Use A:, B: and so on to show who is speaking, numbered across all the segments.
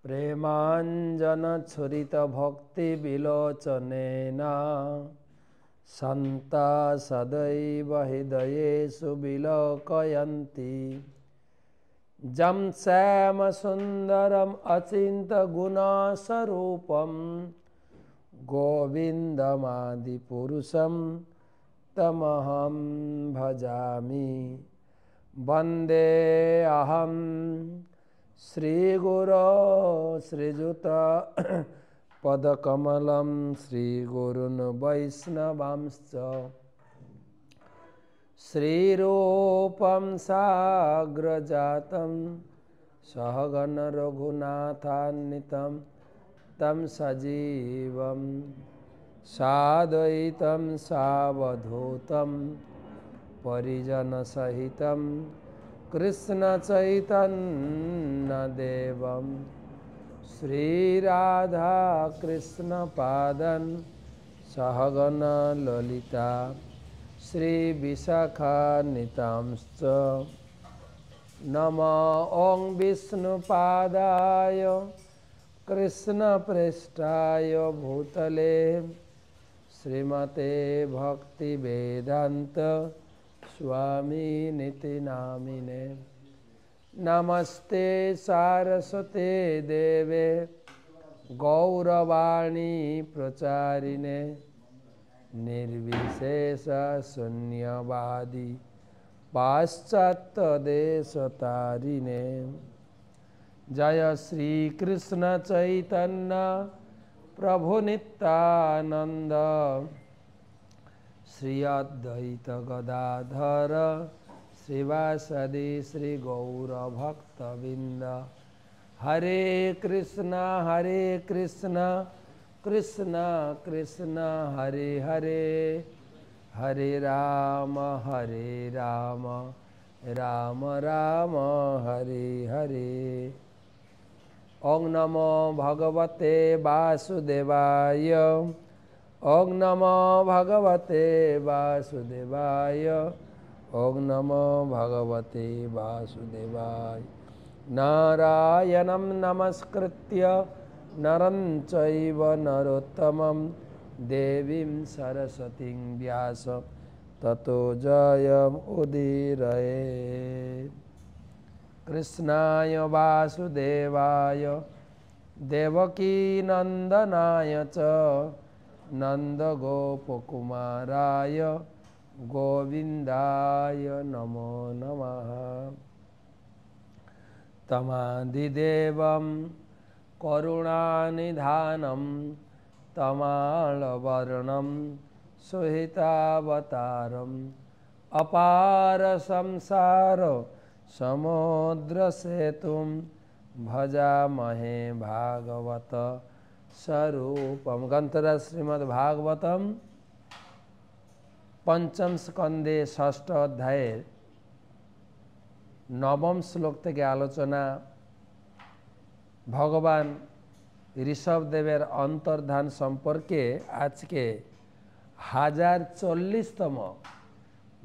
A: प्रेमांजन छुरित भक्ति विलोचनेन सन्ता सदैव हृदयेषु विलोकयन्ति जं श्याम सुंदरम अचिंत गुणस्वरूपम गोविंदमादि पुरुषम तमहं भजामि वंदे अहम श्रीगुरो श्रीजुत पदकमलं श्रीगुरुन् वैष्णवांश्च श्रीरूपं साग्रजातं सहगण रघुनाथान्वितं तं सजीवं साद्वैतं सावधूतं परिजनसहितं कृष्णचैतन्यदेवं श्रीराधाकृष्णपादं सहगण ललिता श्रीविशाखान्वितांश्च नमो ॐ विष्णुपादाय कृष्णप्रेष्ठाय भूतले श्रीमते भक्तिवेदान्त स्वामिनिति नामिने नमस्ते सारस्वते देवे गौरवाणी प्रचारिणे निर्विशेष शून्यवादी पाश्चात्य देशतारिणे जय श्री कृष्ण चैतन्य प्रभु नित्यानंद श्री अद्वैत गदाधर श्रीवासदि श्री गौर भक्तबिंद हरे कृष्ण कृष्ण कृष्ण हरे हरे हरे राम राम राम हरे हरे। ओं नमो भगवते वासुदेवाय ओं नमो भगवते वासुदेवाय ओं नमो भगवते वासुदेवाय। नारायणं नमस्कृत्य नरं चैव नरोत्तमं देवीं सरस्वतीं व्यास ततो जयमुदीरयेत्। कृष्णाय वासुदेवाय देवकी नंदनाय च नंदगोपकुमाराय गोविंदाय नमो नमः। तमादिदेवं करुणानिधानं तमालवर्णं सुहितावतारम् अपार संसार समुद्र सेतुं भजामहे भागवत स्वरूपम। ग्रंथराज श्रीमद्भागवतम पंचम स्कंदे षष्ठ अध्याय नवम श्लोक থেকে आलोचना भगवान ऋषभदेवेर अंतर्धान सम्पर्के आज के 1040तम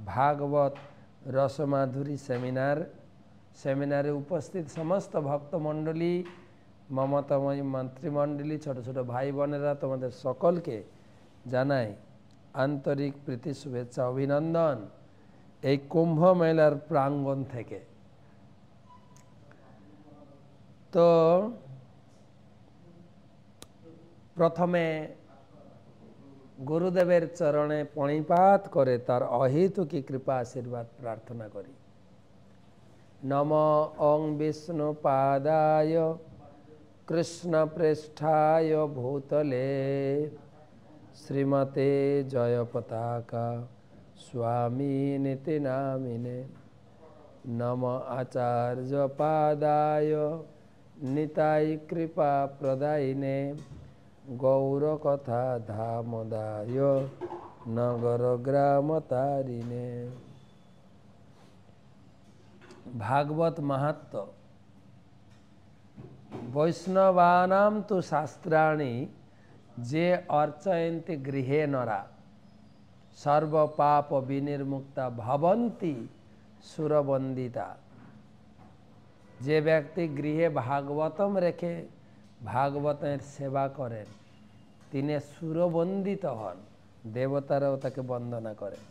A: भागवत रसमाधुरी सेमिनारे उपस्थित समस्त भक्तमंडली ममतामयी मंत्रिमंडली छोट छोट भाई बोनेरा तुम्हारे सकल के जानाई आंतरिक प्रीति शुभेच्छा अभिनंदन এই কুম্ভ মেলার প্রাঙ্গণ থেকে। তো প্রথমে গুরুদেবের চরণে প্রণিপাত করে তার অহেতুকী কৃপা আশীর্বাদ প্রার্থনা করি। নম ওং বিষ্ণুপাদায় कृष्णप्रेष्ठाय भूतले श्रीमते जयपताका स्वामिनिति नामिने नम आचार्यपादाय निताय कृपा प्रदायिने गौरकथा धामदाय नगर ग्राम तारिणे। भागवत महत्व वैष्णवानां तु शास्त्राणि जे अर्चयन्ति गृहे नरा सर्व पाप विनिर्मुक्ता भवन्ति सुरवंदिता। जे व्यक्ति गृहे भागवतम रेखे ভাগবতের সেবা করেন, তিনি সুরবন্দিত হন, দেবতারাও তাকে বন্দনা করেন।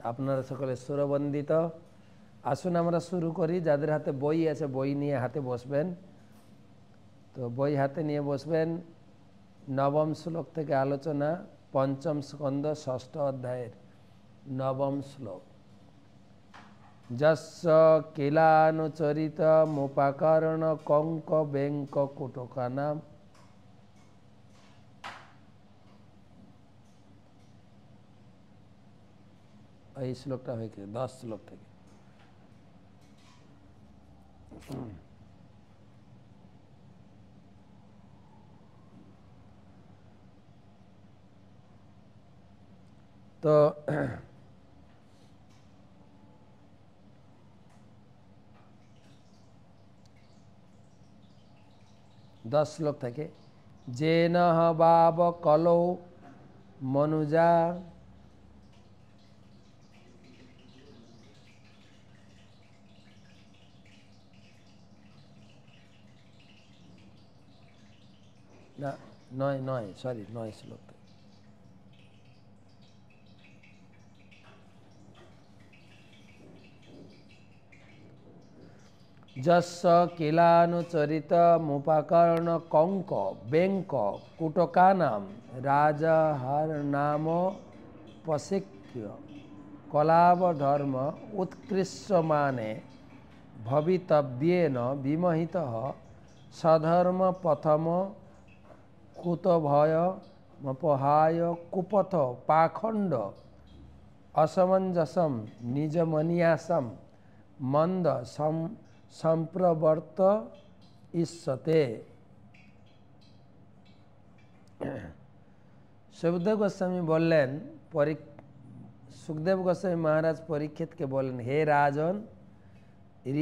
A: আপনারা সকলে সুরবন্দিত। আসুন আমরা শুরু করি। যাদের হাতে বই আছে বই নিয়ে হাতে বসবেন। তো বই হাতে নিয়ে বসবেন। নবম শ্লোক থেকে আলোচনা, পঞ্চম স্কন্ধ ষষ্ঠ অধ্যায়ের নবম শ্লোক। যস্য কিলানুচরিত মুপাকরণ কঙ্ক বেঙ্ক কুটকানাম। এই শ্লোকটা হয়ে গেছে 10 শ্লোক থেকে। তো 10 শ্লোক থেকে যেন বাব কলৌ মনুজা না, নয় সরি 9 শ্লোক থেকে। যস্য কিলানুচরিত মুপাকর্ণ কঙ্ক বেঙ্ক কুটকানাম রাজহর নাম পশিক্য কলাব ধর্ম উৎকৃষ্টমানে ভবিতব্যেন বিমোহিতঃ সধর্ম পথম কুতভয় মপহায় কুপথ পাখণ্ড অসমঞ্জসম নিজমনিয়াসম মন্দ সম্প্রবর্ত ইষ্যতে। সুখদেব গোস্বামী বললেন, সুখদেব গোস্বামী মহারাজ পরীক্ষিতকে বললেন, হে রাজন,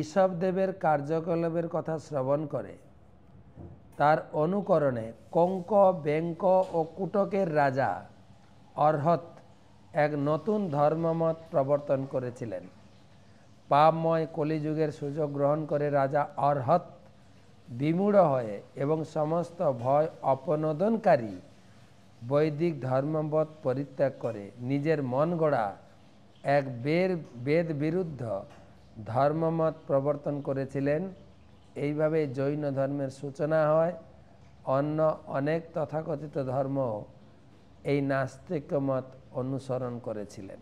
A: ঋষভদেবের কার্যকলাপের কথা শ্রবণ করে তার অনুকরণে কঙ্ক বেঙ্ক ও কুটকের রাজা অর্হত এক নতুন ধর্মমত প্রবর্তন করেছিলেন। পাপময় কলিযুগের সুযোগ গ্রহণ করে রাজা অর্হত বিমূঢ় হয়ে এবং সমস্ত ভয় অপনোদনকারী বৈদিক ধর্মমত পরিত্যাগ করে নিজের মন গড়া এক বেদ বিরুদ্ধ ধর্মমত প্রবর্তন করেছিলেন। এইভাবে জৈন ধর্মের সূচনা হয়। অন্য অনেক তথাকথিত ধর্ম এই নাস্তিক মত অনুসরণ করেছিলেন।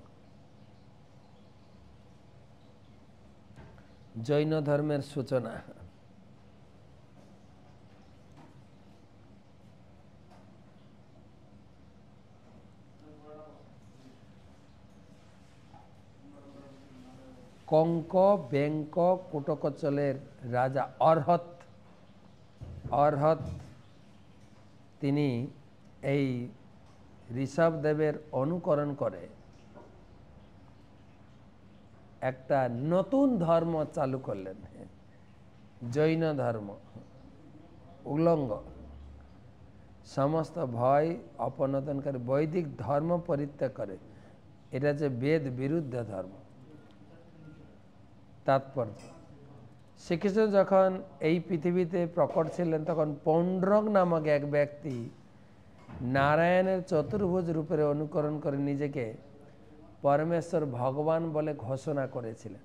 A: জৈন ধর্মের সূচনা। কঙ্ক বেঙ্ক কুটকচলের রাজা অর্হত তিনি এই ঋষভদেবের অনুকরণ করে একটা নতুন ধর্ম চালু করলেন, জৈন ধর্ম। উল্লঙ্ঘ সমস্ত ভয় অপনোদনকারী বৈদিক ধর্ম পরিত্যাগ করে। এটা যে বেদ বিরুদ্ধ ধর্ম। তাৎপর্য, শ্রীকৃষ্ণ যখন এই পৃথিবীতে প্রকট ছিলেন তখন পৌণ্ড্রক নামক এক ব্যক্তি নারায়ণের চতুর্ভুজ রূপের অনুকরণ করে নিজেকে পরমেশ্বর ভগবান বলে ঘোষণা করেছিলেন।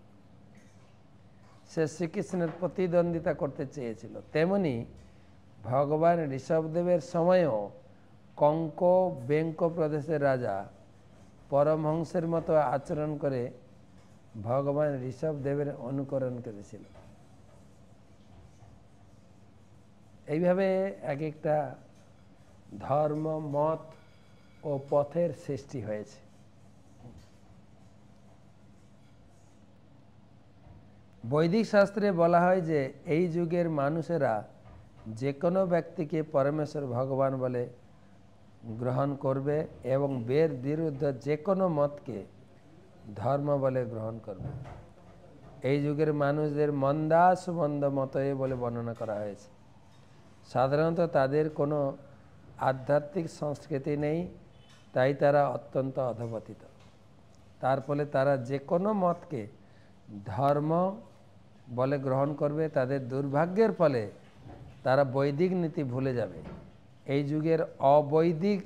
A: সে শ্রীকৃষ্ণের প্রতিদ্বন্দ্বিতা করতে চেয়েছিল। তেমনি ভগবান ঋষভদেবের সময়ও কঙ্ক বেঙ্ক প্রদেশের রাজা পরমহংসের মতো আচরণ করে ভগবান ঋষভদেবের অনুকরণ করেছিল। এইভাবে এক একটা ধর্ম মত ও পথের সৃষ্টি হয়েছে। বৈদিক শাস্ত্রে বলা হয় যে এই যুগের মানুষেরা যে কোনো ব্যক্তিকে পরমেশ্বর ভগবান বলে গ্রহণ করবে এবং বেদ বিরুদ্ধ যে কোনো মতকে ধর্ম বলে গ্রহণ করবে। এই যুগের মানুষদের মন্দাসুমন্দ মতয়ে বলে বর্ণনা করা হয়েছে। সাধারণত তাদের কোনো আধ্যাত্মিক সংস্কৃতি নেই, তাই তারা অত্যন্ত অধঃপতিত। তার ফলে তারা যে কোনো মতকে ধর্ম বলে গ্রহণ করবে। তাদের দুর্ভাগ্যের ফলে তারা বৈদিক নীতি ভুলে যাবে। এই যুগের অবৈদিক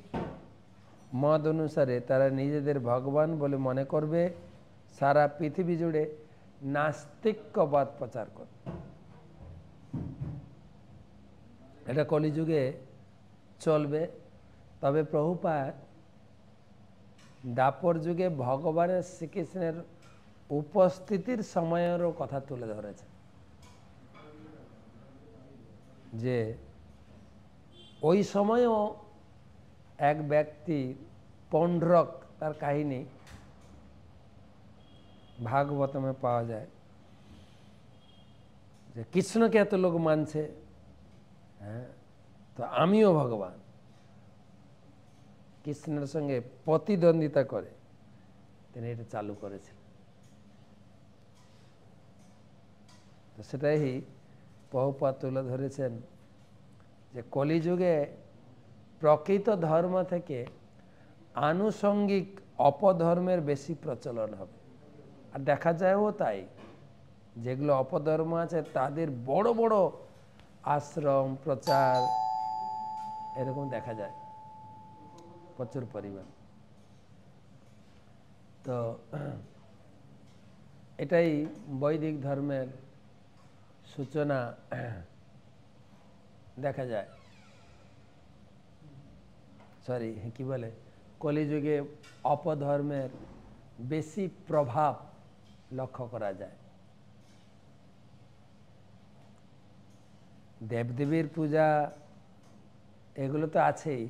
A: মত অনুসারে তারা নিজেদের ভগবান বলে মনে করবে, সারা পৃথিবী জুড়ে নাস্তিক্যবাদ প্রচার করবে। এটা কলিযুগে চলবে। তবে প্রভুপাদ দাপর যুগে ভগবানের শ্রীকৃষ্ণের উপস্থিতির সময়েরও কথা তুলে ধরেছে, যে ওই সময়ও এক ব্যক্তি পণ্ড্রক, তার কাহিনী ভাগবতমে পাওয়া যায়, যে কৃষ্ণকে এত লোক মানছে, হ্যাঁ, তো আমিও ভগবান। কৃষ্ণের সঙ্গে প্রতিদ্বন্দ্বিতা করে তিনি এটা চালু করেছিলেন। তো সেটাই প্রভুপাদ তুলে ধরেছেন, যে কলিযুগে প্রকৃত ধর্ম থেকে আনুষঙ্গিক অপধর্মের বেশি প্রচলন হবে। আর দেখা যায়ও তাই, যেগুলো অপধর্ম আছে তাদের বড় বড় আশ্রম প্রচার এরকম দেখা যায় প্রচুর পরিমাণ। তো এটাই বৈদিক ধর্মের সূচনা দেখা যায়। কি বলে, কলিযুগে অপধর্মের বেশি প্রভাব লক্ষ্য করা যায়। দেবদেবীর পূজা এগুলো তো আছেই,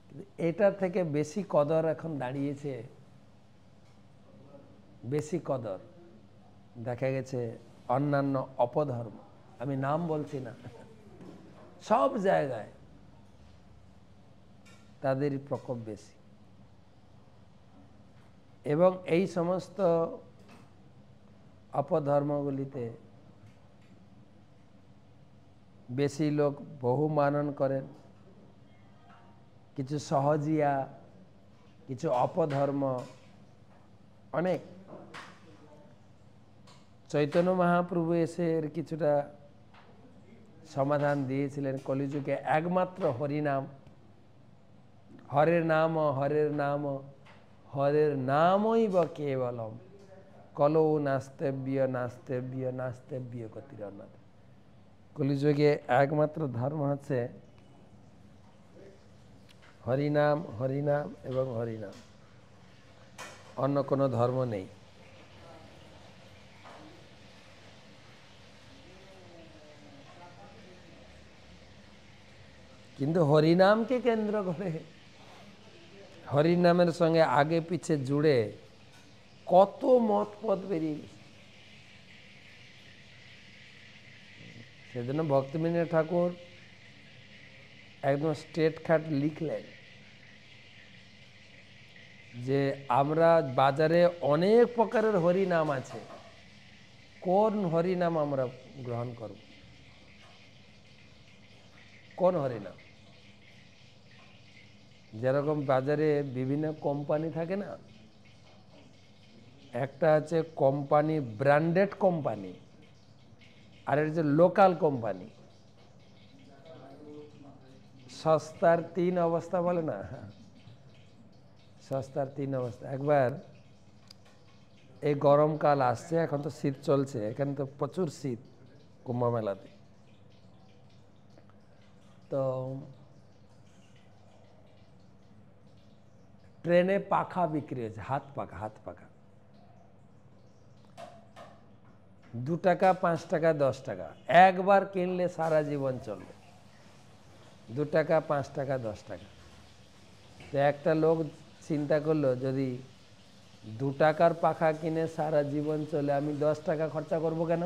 A: কিন্তু এটার থেকে বেশি কদর এখন দাঁড়িয়েছে, বেশি কদর দেখা গেছে অন্যান্য অপধর্ম। আমি নাম বলছি না, সব জায়গায় তাদের প্রকোপ বেশি। এবং এই সমস্ত অপধর্মগুলিতে বেশি লোক বহু মানন করেন। কিছু সহজিয়া, কিছু অপধর্ম, অনেক। চৈতন্য মহাপ্রভু এসে এর কিছুটা সমাধান দিয়েছিলেন। কলিযুগে একমাত্র হরিনাম, হরের নাম হরের নাম হরের নামৈব কেবলম কলৌ নাস্তেব্য নাস্তেব্য নাস্তেব্য গতিরন্নৎ। কলিযুগে একমাত্র ধর্ম হচ্ছে হরিনাম, হরিনাম এবং হরিনাম, অন্য কোনো ধর্ম নেই। কিন্তু হরিনামকে কেন্দ্র করে, হরিনামের সঙ্গে আগে পিছে জুড়ে কত মত পথ বেরিয়ে গেছে। সেজন্য ভক্তিবিনোদ ঠাকুর একদম স্ট্রেট খাট লিখলেন যে আমরা বাজারে অনেক প্রকারের হরিনাম আছে, কোন হরিনাম আমরা গ্রহণ করব? কোন হরিনাম? যেরকম বাজারে বিভিন্ন কোম্পানি থাকে না, একটা আছে কোম্পানি, ব্র্যান্ডেড কোম্পানি, আর এটা হচ্ছে লোকাল কোম্পানি। সস্তার তিন অবস্থা বলে না, সস্তার তিন অবস্থা। একবার এই গরমকাল আসছে, এখন তো শীত চলছে, এখানে তো প্রচুর শীত কুম্ভ মেলাতে। তো ট্রেনে পাখা বিক্রি হয়েছে, হাত পাখা, হাত পাখা 2 টাকা 5 টাকা 10 টাকা, একবার কিনলে সারা জীবন চলবে। 2 টাকা 5 টাকা 10 টাকা। তো একটা লোক চিন্তা করলো, যদি 2 টাকার পাখা কিনে সারা জীবন চলে, আমি 10 টাকা খরচা করব কেন?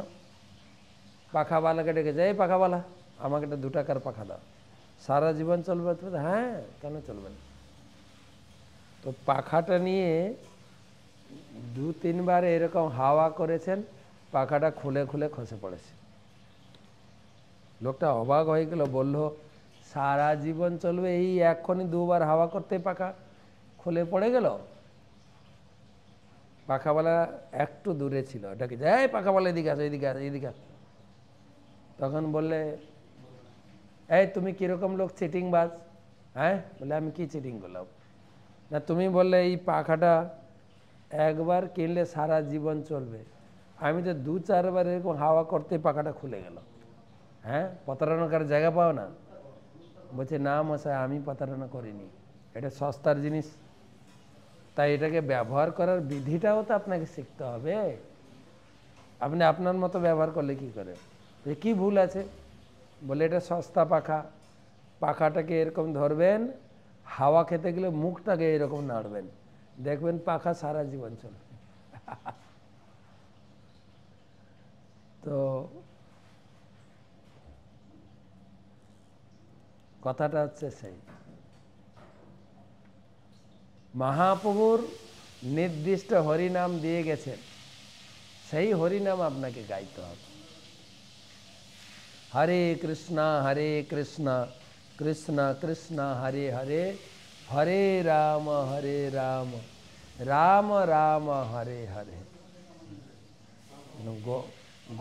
A: পাখাওয়ালাকে ডেকেছে, এই পাখাওয়ালা আমাকে একটা 2 টাকার পাখা দাও, সারা জীবন চলবে। হ্যাঁ, কেন চলবে না? তো পাখাটা নিয়ে 2-3 বার এরকম হাওয়া করেছেন, পাখাটা খুলে খুলে খসে পড়েছে। লোকটা অবাক হয়ে গেল, বলল সারা জীবন চলবে, এই এক্ষুনি 2 বার হাওয়া করতে পাখা খুলে পড়ে গেল। পাখাওয়ালা একটু দূরে ছিল, এটাকে যাই পাখাওয়ালা এদিকে আসো, এদিকে আসো, এদিকে আসো। তখন বললে এই তুমি কীরকম লোক চিটিংবাজ, হ্যাঁ? বলে আমি কি চিটিং করলাম? না তুমি বললে এই পাখাটা একবার কিনলে সারা জীবন চলবে, আমি তো 2-4 বার এরকম হাওয়া করতে পাখাটা খুলে গেল। হ্যাঁ, প্রতারণার জায়গা পাও না? বলছে না মশাই, আমি প্রতারণা করিনি, এটা সস্তার জিনিস, তাই এটাকে ব্যবহার করার বিধিটাও তো আপনাকে শিখতে হবে। আপনি আপনার মতো ব্যবহার করলে কি করে? কি ভুল আছে? বলে এটা সস্তা পাখা, পাখাটাকে এরকম ধরবেন, হাওয়া খেতে গেলে মুখটাকে এরকম নাড়বেন, দেখবেন পাখা সারা জীবন চলবে। তো কথাটা হচ্ছে সেই মহাপ্রভুর নির্দিষ্ট হরিনাম দিয়ে গেছেন, সেই হরিনাম আপনাকে গাইতে হবে। হরে কৃষ্ণ কৃষ্ণ কৃষ্ণ হরে হরে, হরে রাম রাম রাম হরে হরে।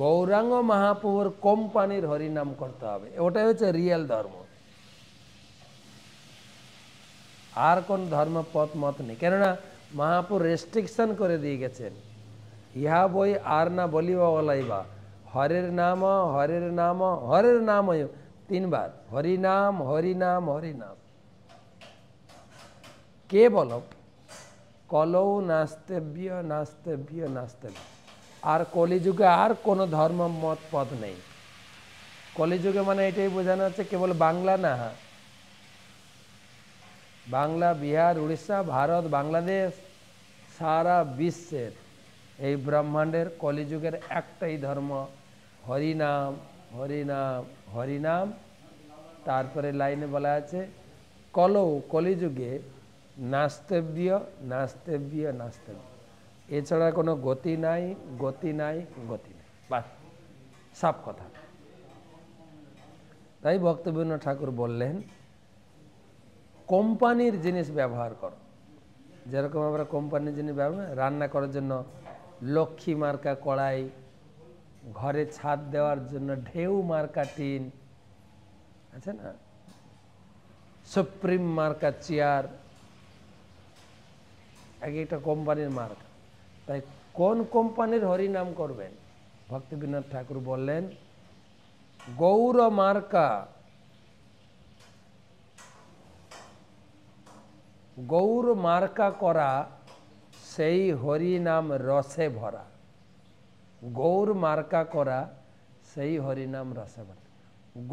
A: গৌরাঙ্গ মহাপ্রভুর কোম্পানির হরিনাম করতে হবে, ওটাই হচ্ছে রিয়েল ধর্ম। আর কোন ধর্ম পথ মত নেই, কেননা মহাপ্রভু রেস্ট্রিকশন করে দিয়ে গেছেন, ইহা বই আর না বলিবা বলাইবা, হরের নাম হরের নাম হরের নাম 3 বার, হরিনাম হরিনাম হরিনাম। কে বলো কলৌ নাস্তেব্য নাস্তেব্য নাস্তেব্য। আর কলিযুগে আর কোনো ধর্ম মত পথ নেই। কলিযুগে মানে এটাই বোঝানো হচ্ছে কেবল বাংলা না, বাংলা, বিহার, উড়িষ্যা, ভারত, বাংলাদেশ, সারা বিশ্বের এই ব্রহ্মাণ্ডের কলিযুগের একটাই ধর্ম, হরিনাম হরিনাম হরিনাম। তারপরে লাইনে বলা আছে কলৌ কলিযুগে নাস্তেব্য নাস্তেব্য নাস্তেব্য, এছাড়া কোনো গতি নাই গতি নাই গতি নাই, বাস সব কথা। তাই ভক্তবীরেন্দ্র ঠাকুর বললেন কোম্পানির জিনিস ব্যবহার করো। যেরকম আমরা কোম্পানির জিনিস ব্যবহার, রান্না করার জন্য লক্ষ্মী মার্কা কড়াই, ঘরে ছাদ দেওয়ার জন্য ঢেউ মার্কা টিন আছে না, সুপ্রিম মার্কা চেয়ার, এক একটা কোম্পানির মার্কা। তাই কোন কোম্পানির হরিনাম করবেন? ভক্তবীরেন্দ্র ঠাকুর বললেন গৌর মার্কা, গৌর মার্কা করা সেই হরিনাম রসে ভরা। গৌর মার্কা করা সেই হরিনাম রসে ভরা।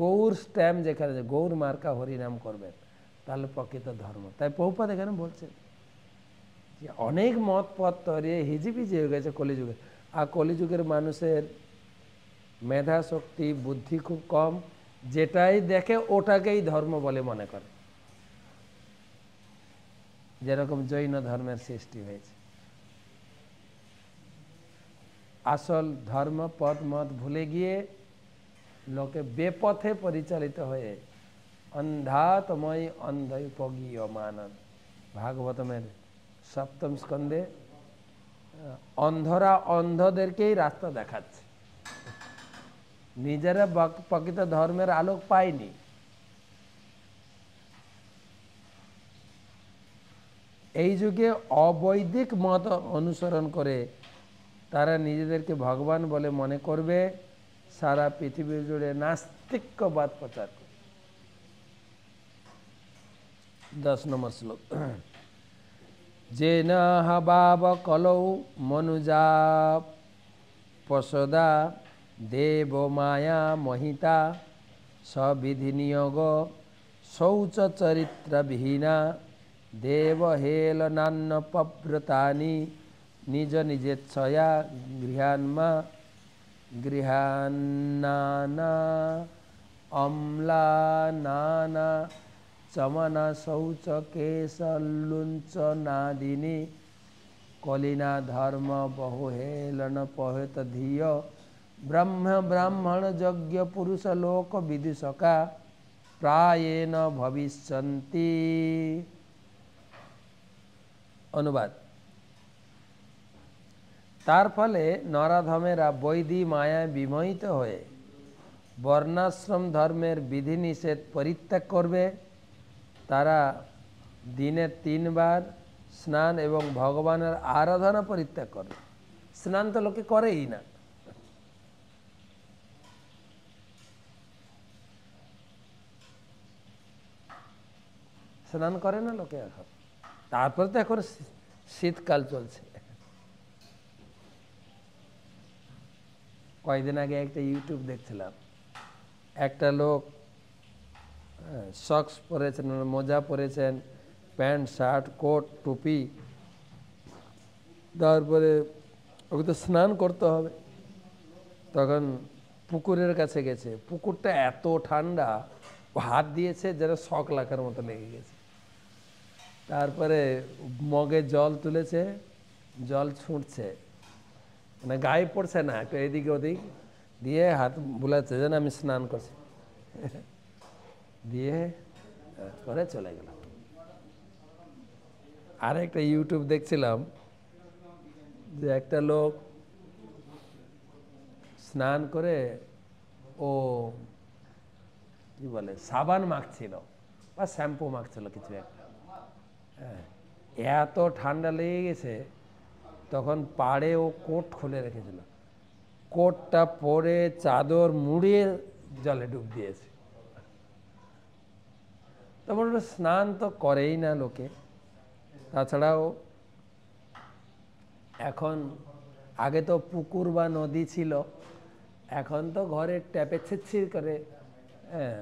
A: গৌর স্ট্যাম্প যেখানে, গৌর মার্কা হরিনাম করবেন, তাহলে প্রকৃত ধর্ম। তাই প্রভুপাদ এখানে বলছেন যে অনেক মত পথ তৈরি হিজিবিজি হয়ে গেছে কলিযুগে। আর কলিযুগের মানুষের মেধা শক্তি বুদ্ধি খুব কম, যেটাই দেখে ওটাকেই ধর্ম বলে মনে করে। যেরকম জৈন ধর্মের সৃষ্টি হয়েছে, আসল ধর্ম পথ মত ভুলে গিয়ে লোকে বেপথে পরিচালিত হয়ে অন্ধাতময় অন্ধপগীয় মানন। ভাগবতমের 7ম স্কন্ধে অন্ধরা অন্ধদেরকেই রাস্তা দেখাচ্ছে, নিজেরা প্রকৃত ধর্মের আলোক পায়নি। এই যুগে অবৈদিক মত অনুসরণ করে তারা নিজেদেরকে ভগবান বলে মনে করবে, সারা পৃথিবী জুড়ে নাস্তিক্যবাদ প্রচার করবে। 10 নম্বর শ্লোক। যেন হবাব কলৌ মনুজা পশদা দেব মায়া মহিতা সবিধি নিয়োগ শৌচ চরিত্র বিহীনা দেব হেলনান্ন পব্রতানি নিজ নিজেচ্ছয়া গৃহান্মা গৃহান্নানা অম্লানানা চমনা শৌচ কেশলুঞ্চ নাদিনী কলিনা ধর্ম বহু হেলন পহেত ধিয় ব্রহ্ম ব্রাহ্মণ যজ্ঞ পুরুষ লোক বিদুষকা প্রায়েণ ভবিষ্যন্তি। অনুবাদ। তার ফলে নরাধমেরা বৈধি মায়ায় বিমোহিত হয়ে বর্ণাশ্রম ধর্মের বিধিনিষেধ পরিত্যাগ করবে, তারা দিনে 3 বার স্নান এবং ভগবানের আরাধনা পরিত্যাগ করবে। স্নান তো লোকে করেই না। স্নান করে না লোকে এখন। তারপরে তো এখন শীতকাল চলছে। কয়েকদিন আগে একটা ইউটিউব দেখছিলাম, একটা লোক সক্স পরেছেন, মোজা পরেছেন, প্যান্ট শার্ট কোট টুপি, তারপরে ওকে তো স্নান করতে হবে। তখন পুকুরের কাছে গেছে, পুকুরটা এত ঠান্ডা, ও হাত দিয়েছে যেন শক লাগার মতো লেগে গেছে। তারপরে মগে জল তুলেছে, জল ছুঁটছে, মানে গায়ে পড়ছে না, একটু এদিকে ওদিক দিয়ে হাত বুলাচ্ছে যেন আমি স্নান করছি, দিয়ে করে চলে গেল। আর একটা ইউটিউব দেখছিলাম যে একটা লোক স্নান করে ও কি বলে সাবান মাখছিল বা শ্যাম্পু মাখছিল কিছু একটা, হ্যাঁ, এত ঠান্ডা লেগে গেছে, তখন পাড়ে ও কোট খুলে রেখেছিল, কোটটা পরে চাদর মুড়িয়ে জলে ডুব দিয়েছে। তারপর স্নান তো করেই না লোকে। তাছাড়াও এখন, আগে তো পুকুর বা নদী ছিল, এখন তো ঘরে ট্যাপে ছিটছিট করে, হ্যাঁ,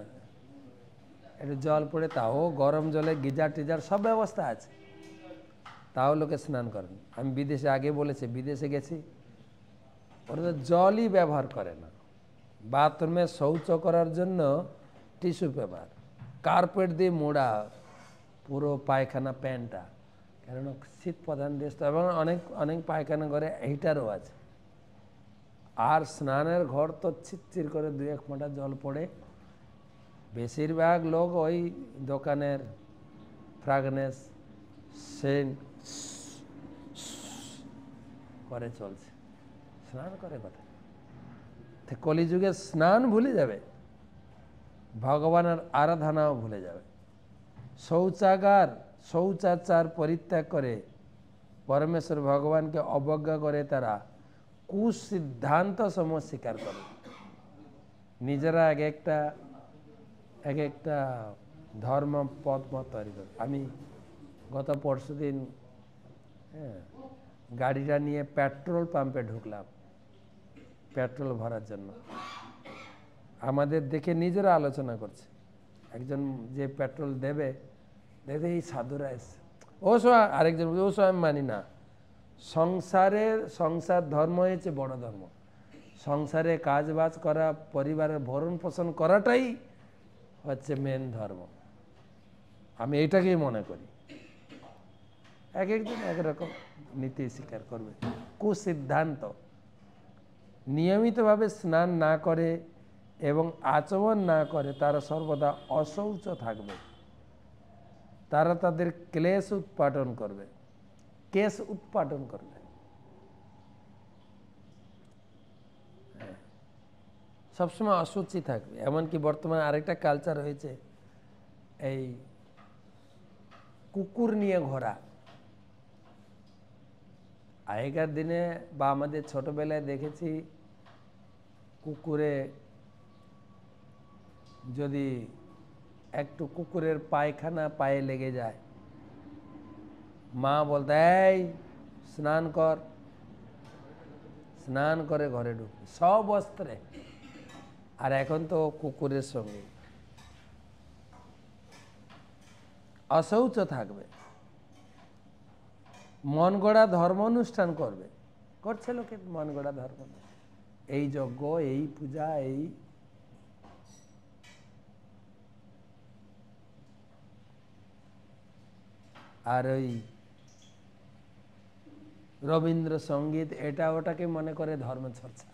A: একটু জল পড়ে, তাও গরম জলে গিজার টিজার সব ব্যবস্থা আছে, তাও লোকে স্নান করেন। আমি বিদেশে আগে বলেছি, বিদেশে গেছি, ওরা তো জলই ব্যবহার করে না। বাথরুমে শৌচ করার জন্য টিস্যু পেপার, কার্পেট দিয়ে মোড়া পুরো পায়খানা প্যান্টটা, কেননা শীত প্রধান দেশ তো, এবং অনেক অনেক পায়খানা ঘরে হিটারও আছে। আর স্নানের ঘর তো ছিটচির করে 2-1 ফোঁটা জল পড়ে। বেশিরভাগ লোক ওই দোকানের ফ্রাগনেন্স সেন্ট করে চলছে, স্নান করে কথা। কলিযুগে স্নান ভুলে যাবে, ভগবানের আরাধনাও ভুলে যাবে। শৌচাচার পরিত্যাগ করে পরমেশ্বর ভগবানকে অবজ্ঞা করে তারা কুসিদ্ধান্ত সমূহ স্বীকার করে। নিজেরা এক একটা ধর্ম পথ মত তৈরি করে। আমি গত পরশুদিন গাড়িটা নিয়ে পেট্রোল পাম্পে ঢুকলাম পেট্রোল ভরার জন্য। আমাদের দেখে নিজেরা আলোচনা করছে, একজন যে পেট্রোল দেবে দেখে এই সাধুরা এসছে, ও সময় আরেকজন, ও সময় আমি মানি না, সংসার ধর্ম হয়েছে বড় ধর্ম। সংসারে কাজ বাজ করা, পরিবারের ভরণ পোষণ করাটাই হচ্ছে মেন ধর্ম, আমি এইটাকেই মনে করি। এক একজন একরকম নীতি স্বীকার করবে। কুসিদ্ধান্ত, নিয়মিতভাবে স্নান না করে এবং আচমন না করে তারা সর্বদা অশৌচ থাকবে। তারা তাদের কেশ উৎপাদন করবে। সবসময় অসুচি থাকবে। এমনকি বর্তমানে আরেকটা কালচার হয়েছে, এই কুকুর নিয়ে ঘোরা। আগেকার দিনে বা আমাদের ছোটবেলায় দেখেছি, কুকুরে যদি একটু কুকুরের পায়খানা পায়ে লেগে যায়, মা বলতে এই স্নান কর, স্নান করে ঘরে ঢুকবে সব বস্ত্রে। আর এখন তো কুকুরের সঙ্গে অশৌচ থাকবে, মন গড়া ধর্ম অনুষ্ঠান করবে, করছে লোকে মন গড়া ধর্ম, এই যজ্ঞ, এই পূজা, এই আর ওই রবীন্দ্রসঙ্গীত, এটা ওটাকে মনে করে ধর্ম চর্চা।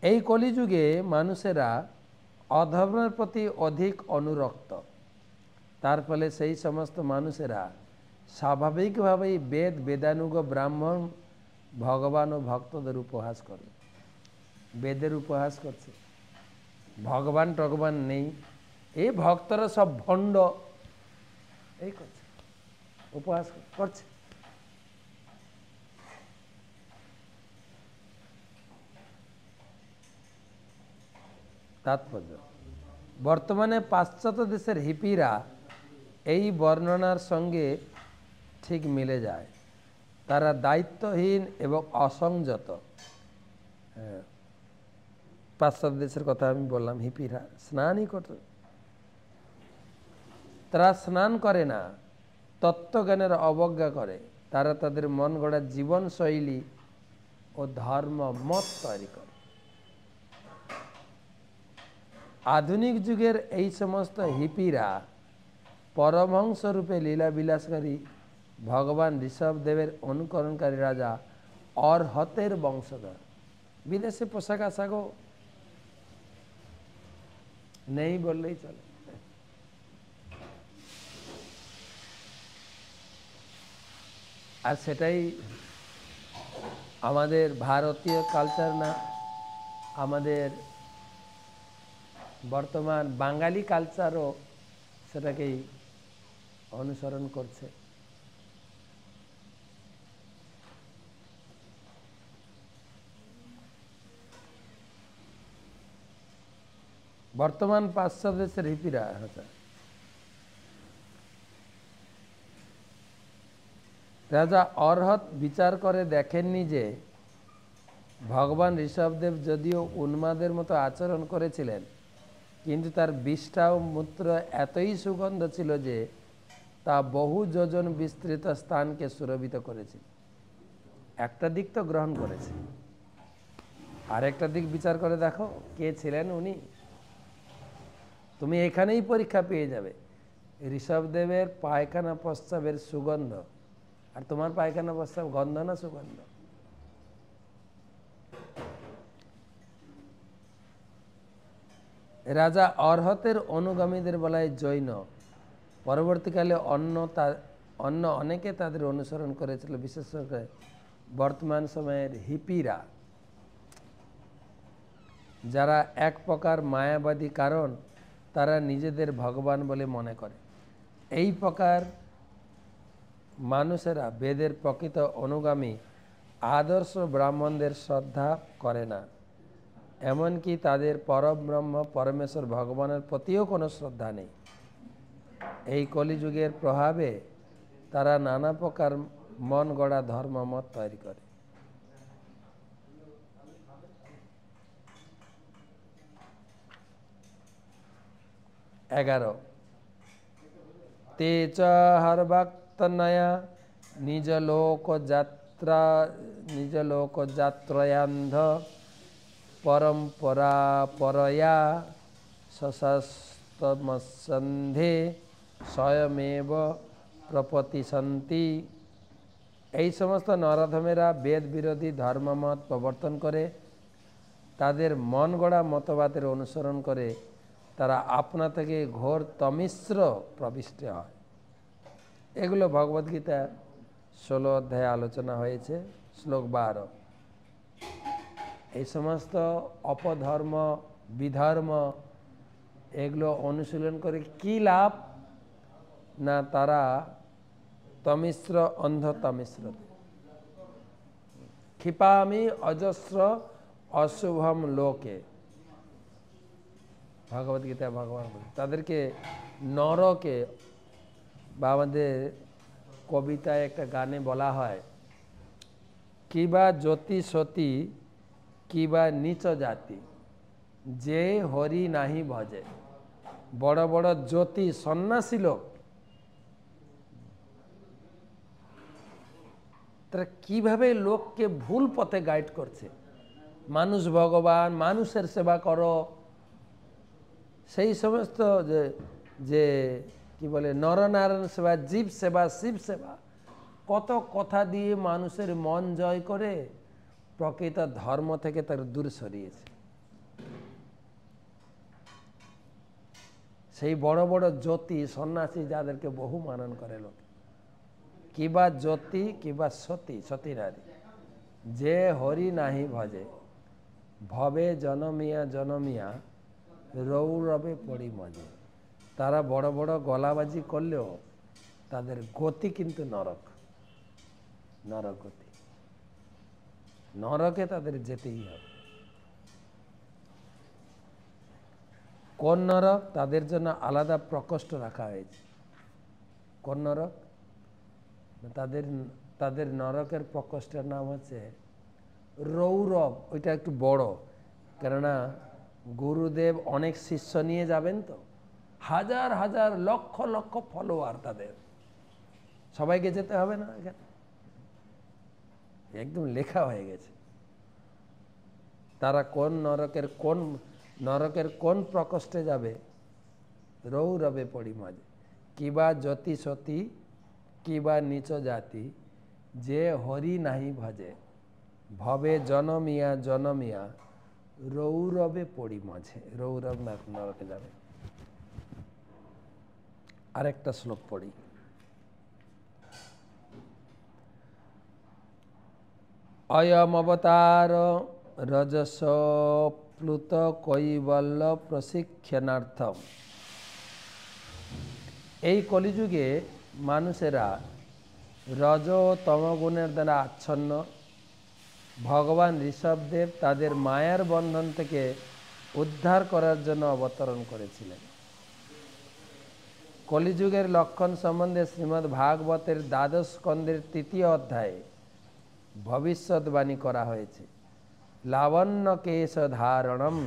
A: এই কলিযুগে মানুষেরা অধর্মের প্রতি অধিক অনুরক্ত, তার ফলে সেই সমস্ত মানুষেরা স্বাভাবিকভাবেই বেদ বেদানুগ ব্রাহ্মণ ভগবান ও ভক্তদের উপহাস করে, বেদের উপহাস করছে, ভগবান টগবান নেই, এই ভক্তরা সব ভণ্ড, এই করছে, উপহাস করছে। তাৎপর্য, বর্তমানে পাশ্চাত্য দেশের হিপিরা এই বর্ণনার সঙ্গে ঠিক মিলে যায়। তারা দায়িত্বহীন এবং অসংযত। পাশ্চাত্য দেশের কথা আমি বললাম, হিপিরা স্নানই করত, তারা স্নান করে না, তত্ত্বজ্ঞানের অবজ্ঞা করে, তারা তাদের মন গড়া জীবনশৈলী ও ধর্ম মত তৈরি করে। আধুনিক যুগের এই সমস্ত হিপিরা পরমহংস রূপে লীলা বিলাসকারী ভগবান ঋষভদেবের অনুকরণকারী রাজা অর্হতের বংশধর। বিদেশে পোশাক আশাকও নেই বললেই চলে। আর সেটাই আমাদের ভারতীয় কালচার না, আমাদের বর্তমান বাঙালি কালচারও সেটাকেই অনুসরণ করছে। বর্তমান পাশ্চাত্য দেশের হিপিরা রাজা অর্হত বিচার করে দেখেননি যে ভগবান ঋষভদেব যদিও উন্মাদের মতো আচরণ করেছিলেন, কিন্তু তার বিষ্ঠা ও মূত্র এতই সুগন্ধ ছিল যে তা বহু যোজন বিস্তৃত স্থানকে সুরভিত করেছিল। একটা দিক তো গ্রহণ করেছে, আর একটা দিক বিচার করে দেখো কে ছিলেন উনি। তুমি এখানেই পরীক্ষা পেয়ে যাবে ঋষভদেবের পায়খানা প্রস্রাবের সুগন্ধ আর তোমার পায়খানা প্রস্রাব গন্ধ না সুগন্ধ। রাজা অর্হতের অনুগামীদের বলা হয় জৈন। পরবর্তীকালে অন্য অনেকে তাদের অনুসরণ করেছিল, বিশেষ করে বর্তমান সময়ের হিপিরা, যারা এক প্রকার মায়াবাদী, কারণ তারা নিজেদের ভগবান বলে মনে করে। এই প্রকার মানুষেরা বেদের প্রকৃত অনুগামী আদর্শ ব্রাহ্মণদের শ্রদ্ধা করে না, এমনকি তাদের পরব্রহ্ম পরমেশ্বর ভগবানের প্রতিও কোনো শ্রদ্ধা নেই। এই কলিযুগের প্রভাবে তারা নানা প্রকার মন গড়া ধর্মমত তৈরি করে। এগারো, তেচ হরভক্তনয়া নিজ লোক যাত্রয়ান্ধ পরম্পরা পরয়া সশস্তমসন্ধে স্বয়মেব প্রপতিসন্তি। এই সমস্ত নরধমেরা বেদ বিরোধী ধর্মমত প্রবর্তন করে, তাদের মন গড়া মতবাদের অনুসরণ করে, তারা আপনা থেকে ঘোর তমিশ্র প্রবিষ্ট হয়। এগুলো ভগবদ্গীতা 16 অধ্যায়ে আলোচনা হয়েছে, শ্লোক 12। এই সমস্ত অপধর্ম বিধর্ম এগুলো অনুশীলন করে কি লাভ না, তারা তমিশ্র অন্ধ তমিশ্র ক্ষিপামি অজস্র অশুভম লোকে। ভগবদ্গীতা ভগবান বলে তাদেরকে নরকে, বা আমাদের কবিতায় একটা গানে বলা হয়, কিবা জ্যোতি সতী কিবা নিচ জাতি যে হরি নাহি ভজে। বড় বড় জ্যোতি সন্ন্যাসী লোক, তারা কিভাবে লোককে ভুল পথে গাইড করছে, মানুষ ভগবান, মানুষের সেবা করো, সেই সমস্ত যে কি বলে নরনারায়ণ সেবা, জীব সেবা, শিব সেবা, কত কথা দিয়ে মানুষের মন জয় করে প্রকৃত ধর্ম থেকে তার দূর সরিয়েছে। সেই বড় বড় জ্যোতি সন্ন্যাসী যাদেরকে বহু মানন করে লোক, কিবা জ্যোতি কিবা সতী, সতী নারী, যে হরি নাহি ভজে ভবে জনমিয়া জনমিয়া রৌরবে পড়ি মজে। তারা বড় বড় গলাবাজি করলেও তাদের গতি কিন্তু নরক, নরক গতি, নরকে তাদের যেতেই হবে। কোন নরক? তাদের জন্য আলাদা প্রকোষ্ঠ রাখা হয়েছে। কোন নরক? তাদের তাদের নরকের প্রকোষ্ঠের নাম হচ্ছে রৌরব। ওইটা একটু বড়, কেননা গুরুদেব অনেক শিষ্য নিয়ে যাবেন, তো হাজার হাজার লক্ষ লক্ষ ফলোয়ার তাদের, সবাইকে যেতে হবে না, এখানে একদম লেখা হয়ে গেছে তারা কোন নরকের কোন প্রকোষ্ঠে যাবে। রৌরবে পড়ি মাঝে, কিবা জ্যোতি সতী কিবা নিচ জাতি, যে হরি নাহি ভজে ভবে জনমিয়া জনমিয়া রৌরবে পড়ি মাঝে। রৌরব নরকে যাবে। আরেকটা শ্লোক পড়ি। অয়ম অবতার রজস প্লুত কৈবল্য প্রশিক্ষণার্থম। এই কলিযুগে মানুষেরা রজ ও তমগুণের দ্বারা আচ্ছন্ন। ভগবান ঋষভদেব তাদের মায়ার বন্ধন থেকে উদ্ধার করার জন্য অবতরণ করেছিলেন। কলিযুগের লক্ষণ সম্বন্ধে শ্রীমদ্ ভাগবতের দ্বাদশ স্কন্ধের ৩য় অধ্যায়ে ভবিষ্যৎবাণী করা হয়েছে। লাবণ্য কেশ ধারণম,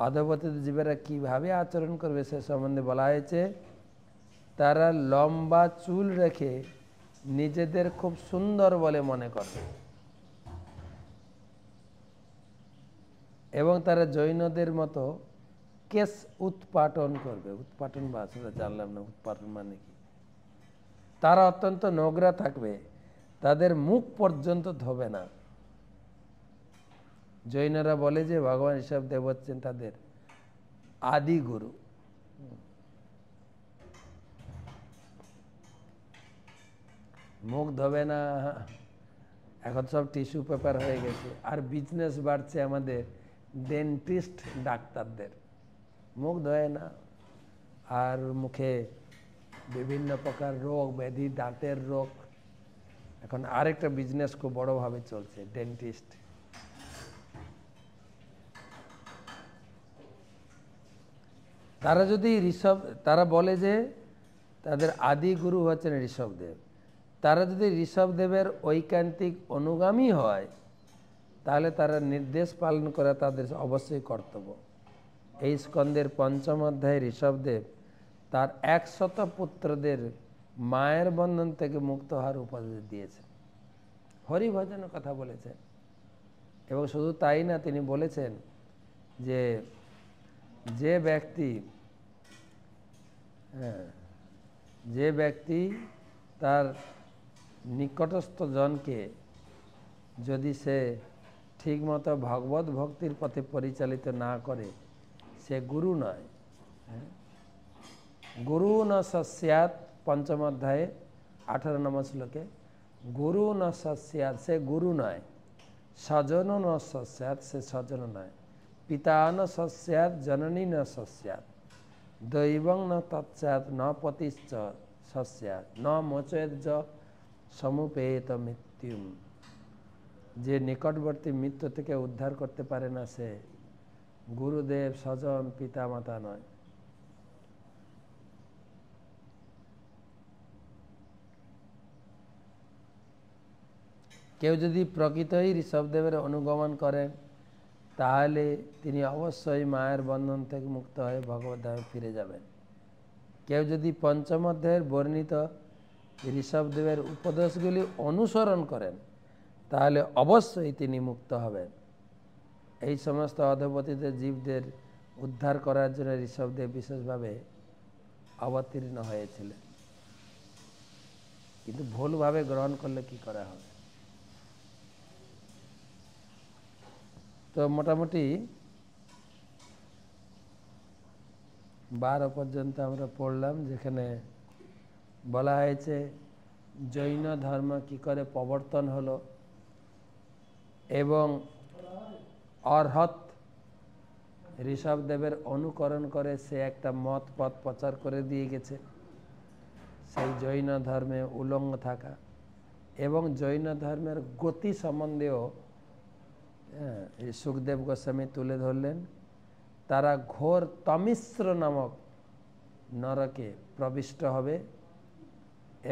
A: অধঃপতিত জীবেরা কিভাবে আচরণ করবে সে সম্বন্ধে বলা হয়েছে। তারা লম্বা চুল রেখে নিজেদের খুব সুন্দর বলে মনে করবে, এবং তারা জৈনদের মতো কেশ উৎপাটন করবে। উৎপাটন ভাষাটা জানলাম না, উৎপাটন মানে কি। তারা অত্যন্ত নোংরা থাকবে, তাদের মুখ পর্যন্ত ধোবে না। জৈনরা বলে যে ভগবান ঋষভদেব হচ্ছেন তাদের আদি গুরু। মুখ ধোবে না, এখন সব টিস্যু পেপার হয়ে গেছে। আর বিজনেস বাড়ছে আমাদের ডেন্টিস্ট ডাক্তারদের, মুখ ধোয় না। আর মুখে বিভিন্ন প্রকার রোগ ব্যাধি, দাঁতের রোগ। এখন আরেকটা বিজনেস খুব বড়ভাবে চলছে, ডেন্টিস্ট। তারা বলে যে তাদের আদি গুরু হচ্ছেন ঋষভদেব। তারা যদি ঋষভদেবের ঐকান্তিক অনুগামী হয়, তাহলে তারা নির্দেশ পালন করা তাদের অবশ্যই কর্তব্য। এই স্কন্ধের ৫ম অধ্যায়ে ঋষভদেব তার ১০০ পুত্রদের মায়ের বন্ধন থেকে মুক্ত হওয়ার উপদেশ দিয়েছেন, হরিভজনের কথা বলেছেন। এবং শুধু তাই না, তিনি বলেছেন যে ব্যক্তি তার নিকটস্থ জনকে যদি সে ঠিকমতো ভগবত ভক্তির পথে পরিচালিত না করে, সে গুরু নয়। গুরু ন সস্যাৎ, ৫ম অধ্যায়ে ১৮ নম্বর শ্লোকে, গুরু ন সস্যাৎ, সে গুরু নয়। স্বজন ন সস্যাৎ, সে স্বজন নয়। পিতা ন সস্যাৎ, জননী ন সস্যাৎ, দৈবং ন তৎস্যাৎ, ন পতিশ্চ সস্যাৎ, ন মোচয়েৎ সমুপেত মৃত্যুম। যে নিকটবর্তী মৃত্যু থেকে উদ্ধার করতে পারে না, সে গুরুদেব, স্বজন, পিতা মাতা নয়। কেউ যদি প্রকৃতই ঋষভদেবের অনুগমন করেন, তাহলে তিনি অবশ্যই মায়ের বন্ধন থেকে মুক্ত হয়ে ভগবত ধামে ফিরে যাবেন। কেউ যদি ৫ম অধ্যায়ের বর্ণিত ঋষভদেবের উপদেশগুলি অনুসরণ করেন, তাহলে অবশ্যই তিনি মুক্ত হবেন। এই সমস্ত অধঃপতিত জীবদের উদ্ধার করার জন্য ঋষভদেব বিশেষভাবে অবতীর্ণ হয়েছিলেন। কিন্তু ভুলভাবে গ্রহণ করলে কি করা হবে? তো মোটামুটি 12 পর্যন্ত আমরা পড়লাম, যেখানে বলা হয়েছে জৈন ধর্ম কী করে প্রবর্তন হলো এবং অর্হৎ ঋষভদেবের অনুকরণ করে সে একটা মত পথ প্রচার করে দিয়ে গেছে, সেই জৈন ধর্মে উলঙ্গ থাকা এবং জৈন ধর্মের গতি সম্বন্ধেও সুখদেব গোস্বামী তুলে ধরলেন। তারা ঘোর তমিশ্র নামক নরকে প্রবিষ্ট হবে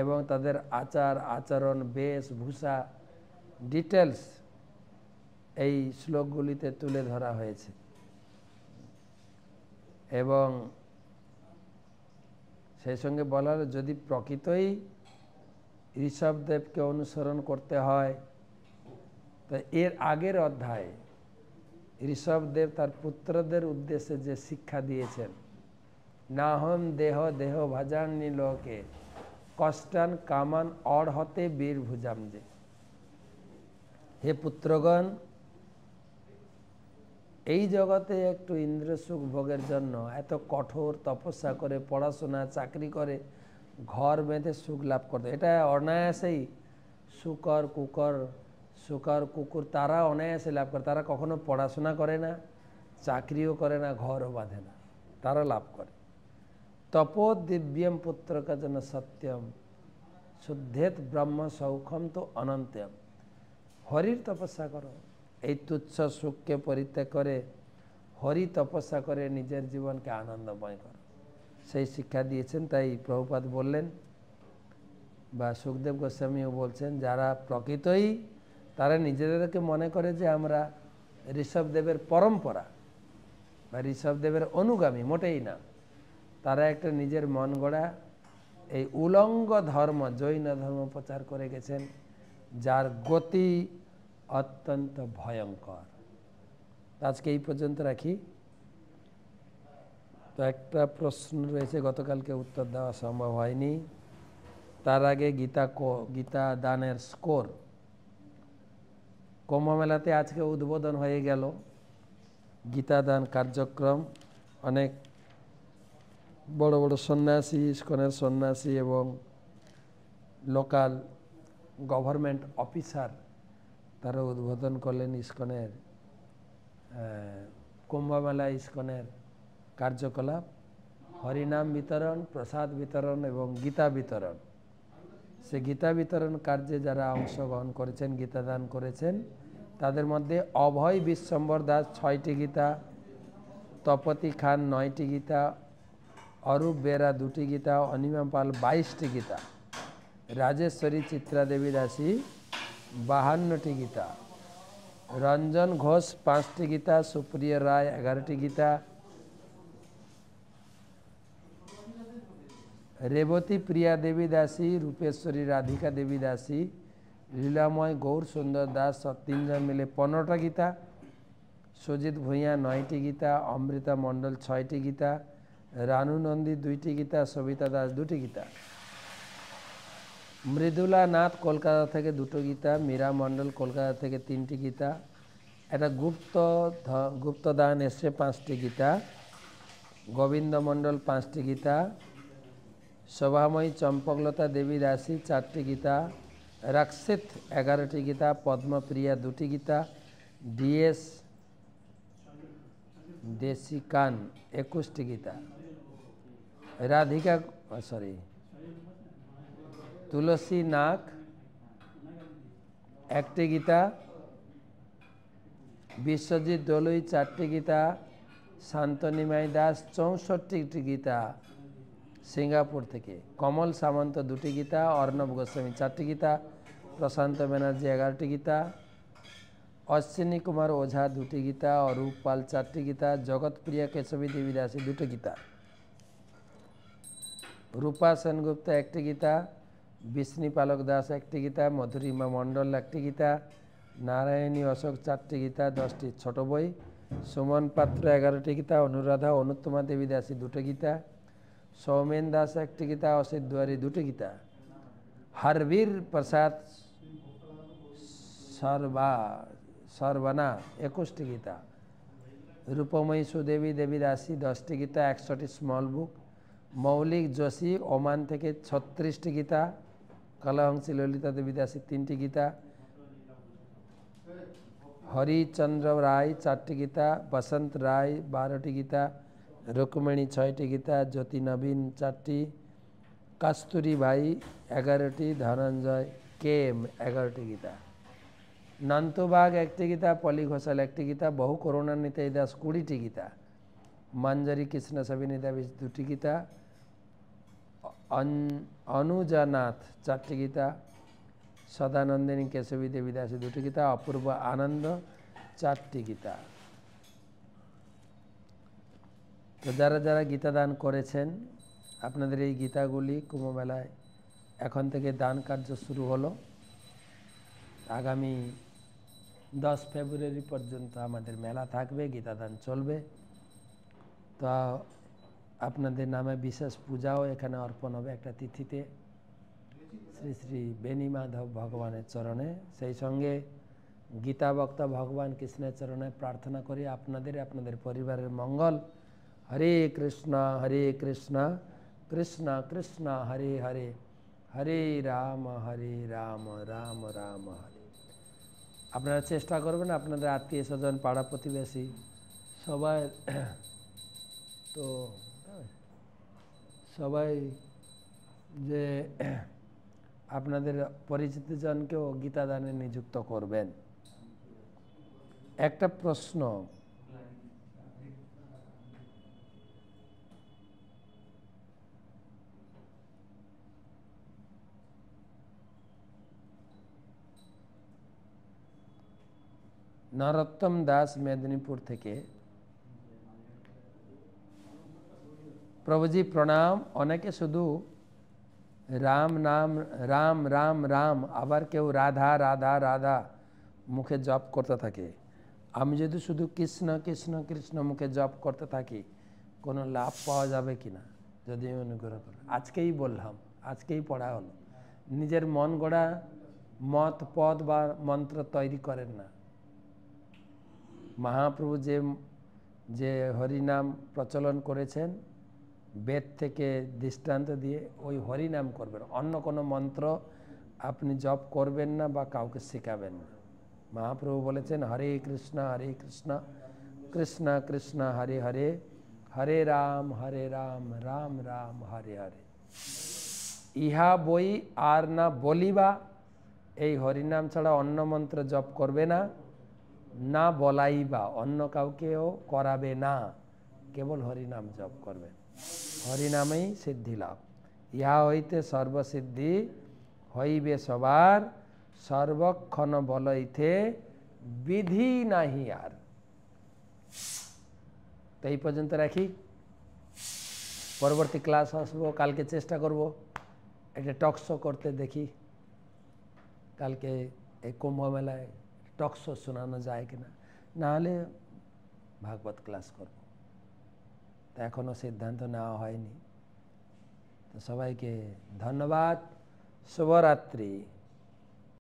A: এবং তাদের আচার আচরণ বেশভূষা ডিটেলস এই শ্লোকগুলিতে তুলে ধরা হয়েছে। এবং সেই সঙ্গে বলা হলো যদি প্রকৃতই ঋষভদেবকে অনুসরণ করতে হয় তো এর আগের অধ্যায়ে ঋষভদেব তার পুত্রদের উদ্দেশ্যে যে শিক্ষা দিয়েছেন, নাহম দেহ দেহ ভজান্নি লোকে কষ্টান কামান অর্হতে বীর ভুজাম, যে হে পুত্রগণ, এই জগতে একটু ইন্দ্র সুখ ভোগের জন্য এত কঠোর তপস্যা করে পড়াশোনা চাকরি করে ঘর বেঁধে সুখ লাভ করতে, এটা অনায়াসেই শুকর কুকুর তারা অনায়াসে লাভ করে। তারা কখনো পড়াশোনা করে না, চাকরিও করে না, ঘরও বাঁধে না, তারা লাভ করে। তপো দিব্যম পুত্রকা যেন সত্যম শুদ্ধেত ব্রহ্ম সৌখম তো অনন্তম। হরির তপস্যা করো, এই তুচ্ছ সুখকে পরিত্যাগ করে হরি তপস্যা করে নিজের জীবনকে আনন্দময় করো, সেই শিক্ষা দিয়েছেন। তাই প্রভুপাদ বললেন বা সুখদেব গোস্বামীও বলছেন, যারা প্রকৃতই তারা নিজেদেরকে মনে করে যে আমরা ঋষভদেবের পরম্পরা বা ঋষভদেবের অনুগামী, মোটেই না, তারা একটা নিজের মন গড়া এই উলঙ্গ ধর্ম জৈন ধর্ম প্রচার করে গেছেন, যার গতি অত্যন্ত ভয়ঙ্কর। আজকে এই পর্যন্ত রাখি। তো একটা প্রশ্ন রয়েছে, গতকালকে উত্তর দেওয়া সম্ভব হয়নি। তার আগে গীতা দানের স্কোর কুম্ভমেলাতে আজকে উদ্বোধন হয়ে গেল গীতা দান কার্যক্রম। অনেক বড় বড় সন্ন্যাসী, ইস্কনের সন্ন্যাসী এবং লোকাল গভর্নমেন্ট অফিসার তারা উদ্বোধন করলেন ইস্কনের কুম্ভমেলা ইস্কনের কার্যকলাপ। হরিনাম বিতরণ, প্রসাদ বিতরণ এবং গীতা বিতরণ। সে গীতা বিতরণ কার্যে যারা অংশগ্রহণ করেছেন, গীতা দান করেছেন, তাদের মধ্যে অভয় বিশ্বম্বর দাস 6টি গীতা, তপতি খান 9টি গীতা, অরূপ বেরা 2টি গীতা, অনিমা পাল 22টি গীতা, রাজেশ্বরী চিত্রা দেবী দাসী 52টি গীতা, রঞ্জন ঘোষ 5টি গীতা, সুপ্রিয়া রায় 11টি গীতা, রেবতী প্রিয়া দেবী দাসী, রূপেশ্বরী রাধিকা দেবী দাসী, লীলাময় গৌর সুন্দর দাস 3জন মিলে 15টা গীতা, সুজিত ভূঁইয়া 9টি গীতা, অমৃতা মণ্ডল 6টি গীতা, রানু নন্দী 2টি গীতা, সবিতা দাস 2টি গীতা, মৃদুলা নাথ কলকাতা থেকে 2টো গীতা, মীরা মণ্ডল কলকাতা থেকে 3টি গীতা, একটা গুপ্তদান এসছে 5টি গীতা, গোবিন্দ মণ্ডল 5টি গীতা, শোভাময়ী চম্পকলতা দেবী দাসী 4টি গীতা, রক্ষিত 11টি গীতা, পদ্মপ্রিয়া 2টি গীতা, ডিএস দেশিকান 21টি গীতা, তুলসী নাগ 1টি গীতা, বিশ্বজিৎ দলুই 4টি গীতা, শান্তনিমাই দাস 64টি গীতা সিঙ্গাপুর থেকে, কমল সামন্ত 2টি গীতা, অর্ণব গোস্বামী 4টি গীতা, প্রশান্ত ব্যানার্জি 11টি গীতা, অশ্বিনী কুমার ওঝা 2টি গীতা, অরূপ পাল 4টি গীতা, জগৎপ্রিয়া কেশবী দেবী দাসী 2টি গীতা, রূপা সেনগুপ্ত 1টি গীতা, বিষ্ণু পালক দাস 1টি গীতা, মধুরিমা মণ্ডল 1টি গীতা, নারায়ণী অশোক 4টি গীতা 10টি ছোট বই, সুমন পাত্র 11টি গীতা, অনুরাধা অনুত্তমা দেবী দাসী 2টি গীতা, সৌমেন দাস 1টি গীতা, অসিত দুয়ারি 2টি গীতা, হরবীর প্রসাদ সর্বনা 21টি গীতা, রূপময়ী সুদেবী দেবী দাসী 10টি গীতা, 100টি স্মল বুক, মৌলিক যোশী ওমান থেকে 36টি গীতা, কালহংসী ললিতা দেবী দাসী 3টি গীতা, হরিচন্দ্র রায় 4টি গীতা, বসন্ত রায় 12টি গীতা, রুক্মিণী 6টি গীতা, জ্যোতি নবীন 4টি, কস্তুরী ভাই 11টি, ধনঞ্জয় কেম 11টি গীতা, নন্তবাগ 1টি গীতা, পলি ঘোষাল 1টি গীতা, বহু করুণানিধি দাস 20টি গীতা, মঞ্জরি কৃষ্ণ সবিনী দেবী 2টি গীতা, অনুজানাথ 4টি গীতা, সদানন্দিনী কেশবী দেবী দাসী 2টি গীতা, অপূর্ব আনন্দ 4টি গীতা। তো যারা যারা গীতা দান করেছেন আপনাদের এই গীতাগুলি কুম্ভমেলায় এখন থেকে দান কার্য শুরু হলো। আগামী 10 ফেব্রুয়ারি পর্যন্ত আমাদের মেলা থাকবে, গীতা দান চলবে। তো আপনাদের নামে বিশেষ পূজাও এখানে অর্পণ হবে একটা তিথিতে শ্রী শ্রী বেণী মাধব ভগবানের চরণে। সেই সঙ্গে গীতা বক্তা ভগবান কৃষ্ণের চরণে প্রার্থনা করি আপনাদের পরিবারের মঙ্গল। হরে কৃষ্ণ কৃষ্ণ কৃষ্ণ হরে হরে, হরে রাম রাম রাম হরে। আপনারা চেষ্টা করবেন আপনাদের আত্মীয় স্বজন পাড়া প্রতিবেশী সবাই তো সবাই যে আপনাদের পরিচিত জনকেও গীতা দানে নিযুক্ত করবেন। একটা প্রশ্ন, নরোত্তম দাস মেদিনীপুর থেকে, প্রভুজি প্রণাম। অনেকে শুধু রাম নাম রাম রাম রাম আবার কেউ রাধা রাধা রাধা মুখে জপ করতে থাকে। আমি যদি শুধু কৃষ্ণ কৃষ্ণ কৃষ্ণ মুখে জপ করতে থাকি কোনো লাভ পাওয়া যাবে কি না? যদি অনুগ্রহ করে, আজকেই বললাম, আজকেই পড়া হলো। নিজের মন গড়া মত পদ বা মন্ত্র তৈরি করেন না। মহাপ্রভু যে হরিনাম প্রচলন করেছেন বেদ থেকে দৃষ্টান্ত দিয়ে ওই হরিনাম করবেন, অন্য কোনো মন্ত্র আপনি জপ করবেন না বা কাউকে শেখাবেন না। মহাপ্রভু বলেছেন হরে কৃষ্ণ কৃষ্ণ কৃষ্ণ হরে হরে, হরে রাম রাম রাম হরে হরে। ইহা বই আর না বলিবা, এই হরিনাম ছাড়া অন্য মন্ত্র জপ করবে না, না বলাইবা, অন্য কাউকেও করাবে না, কেবল হরিনাম জপ করবে। হরিনামেই সিদ্ধি লাভ। ইহা হইতে সর্বসিদ্ধি হইবে সবার, সর্বক্ষণ বলইতে বিধি নাহি আর। তো এই পর্যন্ত রাখি, পরবর্তী ক্লাস আসবো। কালকে চেষ্টা করব একটা টক শো করতে, দেখি কালকে এই কুম্ভ মেলায় টক শো শোনানো যায় কিনা, না হলে ভাগবত ক্লাস করব। তা এখনও সিদ্ধান্ত নেওয়া হয়নি। তো সবাইকে ধন্যবাদ, শুভরাত্রি।